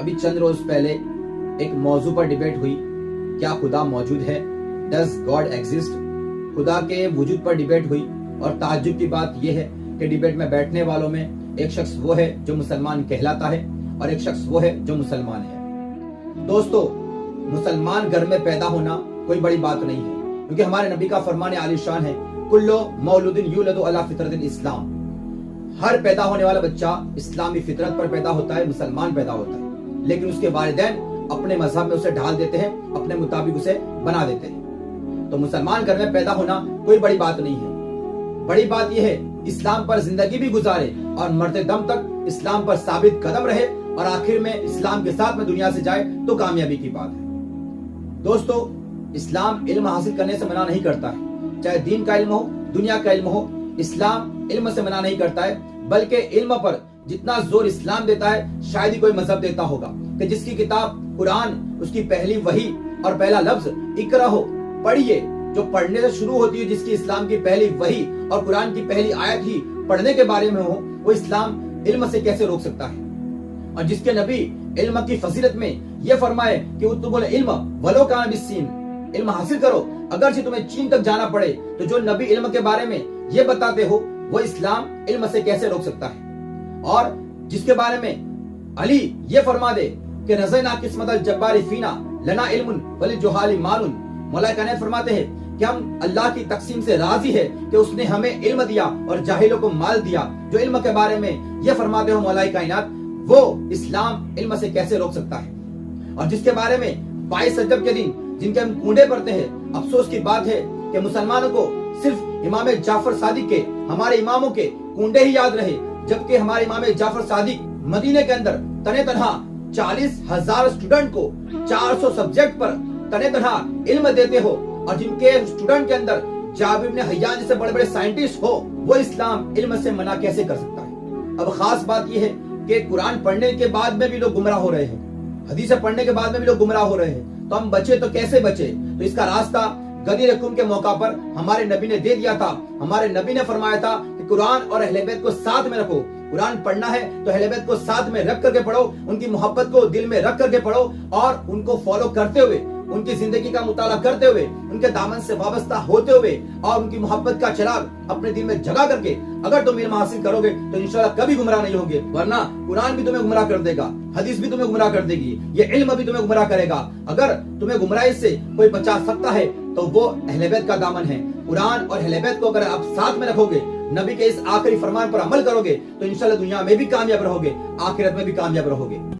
ابھی چند روز پہلے ایک موضوع پر ڈیبیٹ ہوئی، کیا خدا موجود ہے؟ Does God exist? خدا کے وجود پر ڈیبیٹ ہوئی، اور تعجب کی بات یہ ہے کہ ڈیبیٹ میں بیٹھنے والوں میں ایک شخص وہ ہے جو مسلمان کہلاتا ہے اور ایک شخص وہ ہے جو مسلمان ہے۔ دوستو، مسلمان گھر میں پیدا ہونا کوئی بڑی بات نہیں ہے، کیونکہ ہمارے نبی کا فرمان عالی شان ہے، کلو مولود یولد علی فطرت الاسلام، ہر پیدا ہونے والا بچہ اسلامی فطرت پر پیدا ہوتا ہے، مسلمان پیدا ہوتا ہے، لیکن اس کے والدین اپنے مذہب میں اسے ڈھال دیتے ہیں، اپنے مطابق اسے بنا دیتے ہیں۔ تو مسلمان گھر میں پیدا ہونا کوئی بڑی بات نہیں ہے، بڑی بات یہ ہے اسلام پر زندگی بھی گزارے اور مرتے دم تک اسلام پر ثابت قدم رہے اور آخر میں اسلام کے ساتھ میں دنیا سے جائے تو کامیابی کی بات ہے۔ دوستو، اسلام علم حاصل کرنے سے منع نہیں کرتا ہے، چاہے دین کا علم ہو، دنیا کا علم ہو، اسلام علم سے منع نہیں کرتا ہے، بلکہ علم پر جتنا زور اسلام دیتا ہے شاید ہی کوئی مذہب دیتا ہوگا، کہ جس کی کتاب قرآن، اس کی پہلی وحی اور پہلا لفظ اقرا ہو، پڑھیے، جو پڑھنے سے شروع ہوتی ہے، جس کی اسلام کی پہلی وحی اور قرآن کی پہلی آیت ہی پڑھنے کے بارے میں ہو، وہ اسلام علم سے کیسے روک سکتا ہے؟ اور جس کے نبی علم کی فضیلت میں یہ فرمائے کہ اطلبوا العلم ولو کان بالصین، علم حاصل کرو اگرچہ تمہیں چین تک جانا پڑے، تو جو نبی علم کے بارے میں یہ بتاتے ہو، وہ اسلام علم سے کیسے روک سکتا ہے؟ اور جس کے بارے میں علی یہ فرما دے کہ رضینا قسمت الجبار فینا لنا علم وللجہال مال، مولا کائنات فرماتے ہیں کہ ہم اللہ کی تقسیم سے راضی ہے کہ اس نے ہمیں علم دیا اور جاہلوں کو مال دیا۔ جو علم کے بارے میں یہ فرماتے ہو مولا کائنات، وہ اسلام علم سے کیسے روک سکتا ہے؟ اور جس کے بارے میں 22 رجب کے دن جن کے ہم کنڈے پڑتے ہیں، افسوس کی بات ہے کہ مسلمانوں کو صرف امام جعفر صادق کے، ہمارے اماموں کے کنڈے ہی یاد رہے، جبکہ ہمارے امام جعفر صادق مدینے کے اندر تنے تنہا 40,000 اسٹوڈنٹ کو 400 سبجیکٹ پر تنے تنہا علم دیتے ہو، اور جن کے اسٹوڈنٹ کے اندر جابر بن حیان جیسے بڑے بڑے سائنٹسٹ ہو، وہ اسلام علم سے منع کیسے کر سکتا ہے؟ اب خاص بات یہ ہے کہ قرآن پڑھنے کے بعد میں بھی لوگ گمراہ ہو رہے ہیں، حدیثیں پڑھنے کے بعد میں بھی لوگ گمراہ ہو رہے ہیں، تو ہم بچے تو کیسے بچے؟ تو اس کا راستہ غدیر خم کے موقع پر ہمارے نبی نے دے دیا تھا۔ ہمارے نبی نے فرمایا تھا کہ قرآن اور اہل بیت کو ساتھ میں رکھو، قرآن پڑھنا ہے تو اہل بیت کو ساتھ میں رکھ کر کے پڑھو، ان کی محبت کو دل میں رکھ کر کے پڑھو، اور ان کو فالو کرتے ہوئے، ان کی زندگی کا مطالعہ کرتے ہوئے، ان کے دامن سے وابستہ ہوتے ہوئے، اور ان کی محبت کا چراغ اپنے دل میں جگا کر کے اگر تم علم حاصل کرو گے تو انشاءاللہ کبھی گمراہ نہیں ہوگے، ورنہ قرآن بھی تمہیں گمراہ کر دے گا، حدیث بھی تمہیں گمراہ کر دے گی، یہ علم بھی تمہیں گمراہ کرے گا۔ اگر تمہیں گمراہی سے کوئی بچا سکتا ہے تو وہ اہل بیت کا دامن ہے۔ قرآن اور اہل بیت کو اگر آپ ساتھ میں رکھو گے، نبی کے اس آخری فرمان پر عمل کرو گے، تو انشاءاللہ دنیا میں بھی کامیاب رہو گے، آخرت میں بھی کامیاب رہو گے۔